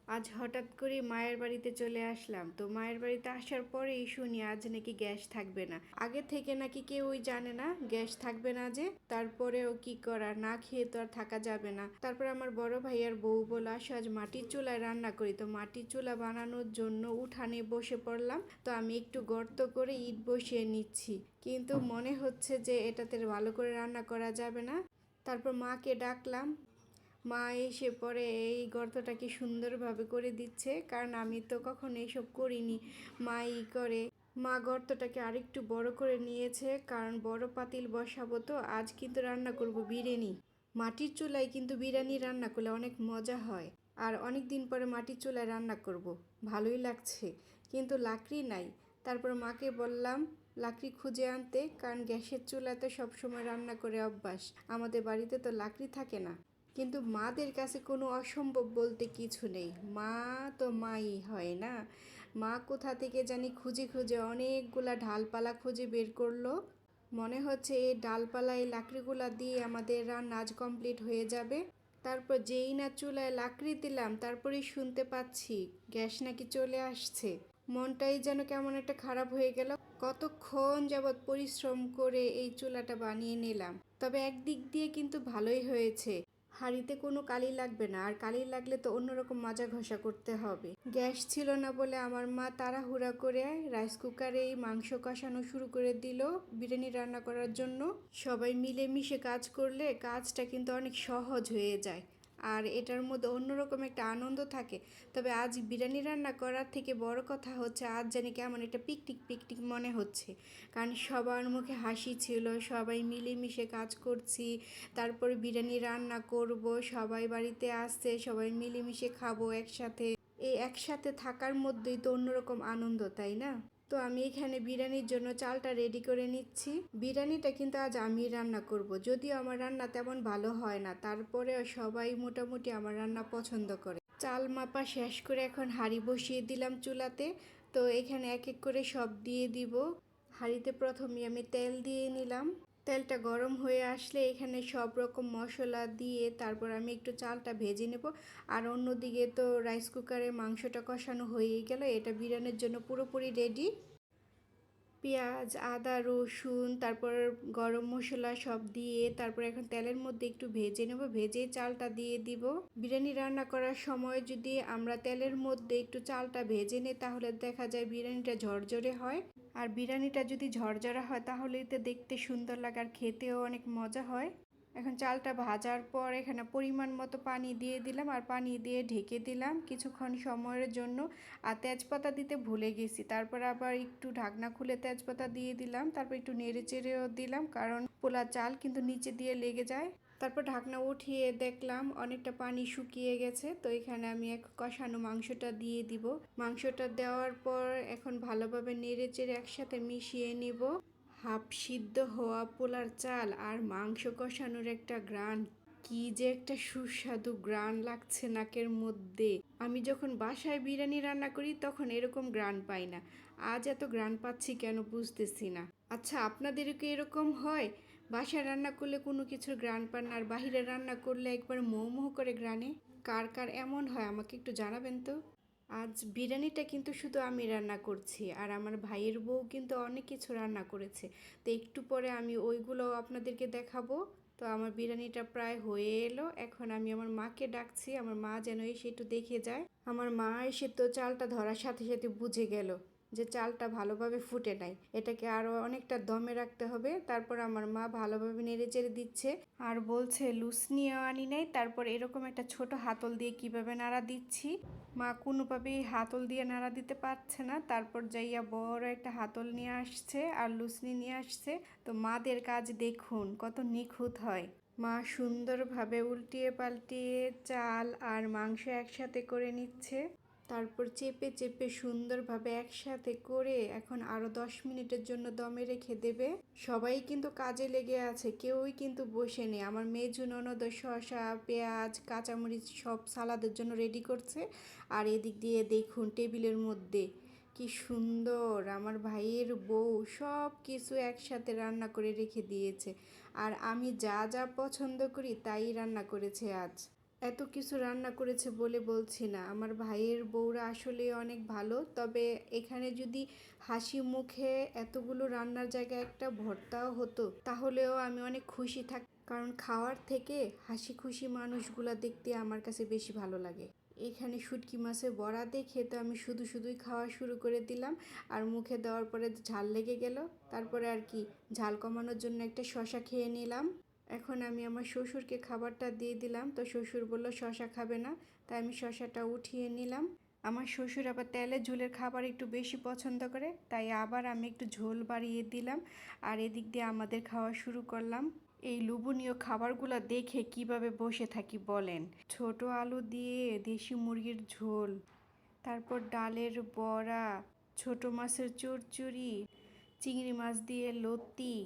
আজ হঠাৎ করে মায়ের বাড়িতে চলে আসলাম। তো মায়ের বাড়িতে আসার পরেই শুনি আজ নাকি গ্যাস থাকবে না। আগে থেকে নাকি কেউই জানে না গ্যাস থাকবে না, যে তারপরেও কি করার, না খেয়ে তো আর থাকা যাবে না। তারপরে আমার বড় ভাইয়ার বউ বলে, আসো আজ মাটির চুলায় রান্না করি। তো মাটির চুলা বানানোর জন্য উঠানে বসে পড়লাম। তো আমি একটু গর্ত করে ইট বসিয়ে নিচ্ছি, কিন্তু মনে হচ্ছে যে এটাতে ভালো করে রান্না করা যাবে না। তারপর মাকে ডাকলাম। মা এসে পরে এই গর্তটাকে সুন্দরভাবে করে দিচ্ছে, কারণ আমি তো কখনো এসব করিনি। মাই করে। মা গর্তটাকে আরেকটু বড় করে নিয়েছে, কারণ বড় পাতিল বসাবো। তো আজ কিন্তু রান্না করব বিরিয়ানি। মাটির চুলায় কিন্তু বিরিয়ানি রান্না করলে অনেক মজা হয়। আর অনেক দিন পরে মাটির চুলায় রান্না করব, ভালোই লাগছে। কিন্তু লাকড়ি নাই। তারপর মাকে বললাম লাকড়ি খুঁজে আনতে, কারণ গ্যাসের চুলাতে সবসময় রান্না করে অভ্যাস। আমাদের বাড়িতে তো লাকড়ি থাকে না। কিন্তু মাদের কাছে কোনো অসম্ভব বলতে কিছু নেই। মা তো মাই হয় না। মা কোথা থেকে জানি খুঁজে খুঁজে অনেকগুলা ডালপালা খুঁজে বের করলো। মনে হচ্ছে এই ডালপালা, এই লাকড়িগুলা দিয়ে আমাদের রান্না আজ কমপ্লিট হয়ে যাবে। তারপর যেই না চুলায় লাকড়ি দিলাম, তারপরেই শুনতে পাচ্ছি গ্যাস নাকি চলে আসছে। মনটাই যেন কেমন একটা খারাপ হয়ে গেল। কতক্ষণ যাবৎ পরিশ্রম করে এই চুলাটা বানিয়ে নিলাম, তবে একদিক দিয়ে কিন্তু ভালোই হয়েছে। হাঁড়িতে কোনো কালি লাগবে না, আর কালি লাগলে তো অন্যরকম মাজা ঘষা করতে হবে। গ্যাস ছিল না বলে আমার মা তাড়াহুড়া করে রাইস কুকারে মাংস কষানো শুরু করে দিল বিরিয়ানি রান্না করার জন্য। সবাই মিলেমিশে কাজ করলে কাজটা কিন্তু অনেক সহজ হয়ে যায়, আর এটার মধ্যে অন্যরকম একটা আনন্দ থাকে। তবে আজ বিরিয়ানি রান্না করার থেকে বড় কথা হচ্ছে, আজ জানি কেমন একটা পিকনিক পিকনিক মনে হচ্ছে, কারণ সবার মুখে হাসি ছিল, সবাই মিলেমিশে কাজ করছি। তারপরে বিরিয়ানি রান্না করব, সবাই বাড়িতে আসছে, সবাই মিলেমিশে খাবো একসাথে। এই একসাথে থাকার মধ্যেই তো অন্যরকম আনন্দ, তাই না? তো আমি এখানে বিরিয়ানির জন্য চালটা রেডি করে নিচ্ছি। বিরিয়ানিটা কিন্তু আজ আমি রান্না করব, যদিও আমার রান্না তেমন ভালো হয় না, তারপরেও সবাই মোটামুটি আমার রান্না পছন্দ করে। চাল মাপা শেষ করে এখন হাঁড়ি বসিয়ে দিলাম চুলাতে। তো এখানে এক এক করে সব দিয়ে দিব। হাঁড়িতে প্রথমে আমি তেল দিয়ে নিলাম। তেলটা গরম হয়ে আসলে এখানে সব রকম মশলা দিয়ে তারপর আমি একটু চালটা ভেজে নেব। আর অন্যদিকে তো রাইস কুকারে মাংসটা কষানো হয়েই গেল, এটা বিরিয়ানির জন্য পুরোপুরি রেডি। পেঁয়াজ, আদা, রসুন, তারপর গরম মশলা সব দিয়ে তারপর এখন তেলের মধ্যে একটু ভেজে নেব। ভেজে চালটা দিয়ে দিব। বিরিয়ানি রান্না করার সময় যদি আমরা তেলের মধ্যে একটু চালটা ভেজে নিই, তাহলে দেখা যায় বিরিয়ানিটা ঝরঝরে হয়। আর বিরিয়ানিটা যদি ঝরঝরা হয় তাহলে তো দেখতে সুন্দর লাগে, আর খেতেও অনেক মজা হয়। এখন চালটা ভাজার পর এখানে পরিমাণ মতো পানি দিয়ে দিলাম, আর পানি দিয়ে ঢেকে দিলাম কিছুক্ষণ সময়ের জন্য। আর তেজপাতা দিতে ভুলে গেছি, তারপর আবার একটু ঢাকনা খুলে তেজপাতা দিয়ে দিলাম। তারপর একটু নেড়ে চেড়েও দিলাম, কারণ পোলা চাল কিন্তু নিচে দিয়ে লেগে যায়। তারপর ঢাকনা উঠিয়ে দেখলাম অনেকটা পানি শুকিয়ে গেছে। তো এখানে আমি এক কষানো মাংসটা দিয়ে দিব। মাংসটা দেওয়ার পর এখন ভালোভাবে নেড়ে চেড়ে একসাথে মিশিয়ে নিব। হাফ সিদ্ধ হওয়া পোলার চাল আর মাংস কষানোর একটা গ্রান, কি যে একটা সুস্বাদু গ্রান লাগছে নাকের মধ্যে। আমি যখন বাসায় বিরিয়ানি রান্না করি তখন এরকম গ্রান পাই না, আজ এত গ্রান পাচ্ছি কেন বুঝতেছি না। আচ্ছা, আপনাদেরও কি এরকম হয়? বাসায় রান্না করলে কোনো কিছুর গ্রান পান না, আর বাহিরে রান্না করলে একবার মোহ মোহ করে গ্রানে? কার কার এমন হয় আমাকে একটু জানাবেন তো। আজ বিরিয়ানিটা কিন্তু শুধু আমি রান্না করছি, আর আমার ভাইয়ের বউ কিন্তু অনেক কিছু রান্না করেছে। তো একটু পরে আমি ওইগুলো আপনাদেরকে দেখাবো। তো আমার বিরিয়ানিটা প্রায় হয়ে এলো। এখন আমি আমার মাকে ডাকছি, আমার মা যেন এসে একটু দেখে যায়। আমার মা এসে তো চালটা ধরার সাথে সাথে বুঝে গেল যে চালটা ভালোভাবে ফুটে নাই, এটাকে আরও অনেকটা দমে রাখতে হবে। তারপর আমার মা ভালোভাবে নেড়ে চেড়ে দিচ্ছে, আর বলছে লুসনিও আনি নাই। তারপর এরকম একটা ছোট হাতল দিয়ে কিভাবে নাড়া দিচ্ছি। মা কোনোভাবেই হাতল দিয়ে নাড়া দিতে পারছে না, তারপর যাইয়া বড় একটা হাতল নিয়ে আসছে আর লুসনি নিয়ে আসছে। তো মাদের কাজ দেখুন কত নিখুঁত হয়। মা সুন্দরভাবে উল্টিয়ে পাল্টিয়ে চাল আর মাংস একসাথে করে নিচ্ছে, তারপর চেপে চেপে সুন্দরভাবে একসাথে করে এখন আরও 10 মিনিটের জন্য দমে রেখে দেবে। সবাই কিন্তু কাজে লেগে আছে, কেউই কিন্তু বসে নেই। আমার মেজু ননদ শসা, পেঁয়াজ, কাঁচামরিচ সব সালাদের জন্য রেডি করছে। আর এদিক দিয়ে দেখুন টেবিলের মধ্যে কি সুন্দর আমার ভাইয়ের বউ সব কিছু একসাথে রান্না করে রেখে দিয়েছে। আর আমি যা যা পছন্দ করি তাই রান্না করেছে আজ। এত কিছু রান্না করেছে বলে বলছি না, আমার ভাইয়ের বউরা আসলে অনেক ভালো। তবে এখানে যদি হাসি মুখে এতগুলো রান্নার জায়গায় একটা ভর্তাও হতো তাহলেও আমি অনেক খুশি কারণ খাওয়ার থেকে হাসি খুশি মানুষগুলা দেখতে আমার কাছে বেশি ভালো লাগে। এখানে শুটকি মাছের বড়া দেখে তো আমি শুধুই খাওয়া শুরু করে দিলাম। আর মুখে দেওয়ার পরে ঝাল লেগে গেল। তারপরে আর কি, ঝাল কমানোর জন্য একটা শসা খেয়ে নিলাম। এখন আমি আমার শ্বশুরকে খাবারটা দিয়ে দিলাম, তো শ্বশুর বলল শসা খাবে না, তাই আমি শসাটা উঠিয়ে নিলাম। আমার শ্বশুর আবার তেলে ঝোলের খাবার একটু বেশি পছন্দ করে, তাই আবার আমি একটু ঝোল বাড়িয়ে দিলাম। আর এদিক দিয়ে আমাদের খাওয়া শুরু করলাম। এই লোভনীয় খাবারগুলো দেখে কিভাবে বসে থাকি বলেন। ছোট আলু দিয়ে দেশি মুরগির ঝোল, তারপর ডালের বড়া, ছোট মাছের চচ্চড়ি, চিংড়ি মাছ দিয়ে লতি,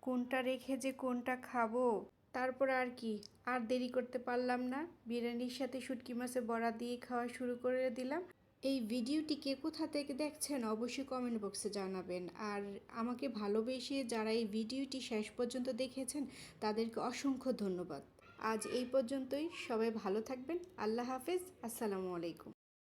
কোনটা রেখে যে কোনটা খাবো। তারপর আর কি, আর দেরি করতে পারলাম না, বিরিয়ানির সাথে শুটকি মাছের বড়া দিয়ে খাওয়া শুরু করে দিলাম। এই ভিডিওটি কে কোথা থেকে দেখছেন অবশ্যই কমেন্ট বক্সে জানাবেন। আর আমাকে ভালোবেসে যারা এই ভিডিওটি শেষ পর্যন্ত দেখেছেন তাদেরকে অসংখ্য ধন্যবাদ। আজ এই পর্যন্তই, সবাই ভালো থাকবেন। আল্লাহ হাফেজ, আসসালামু আলাইকুম।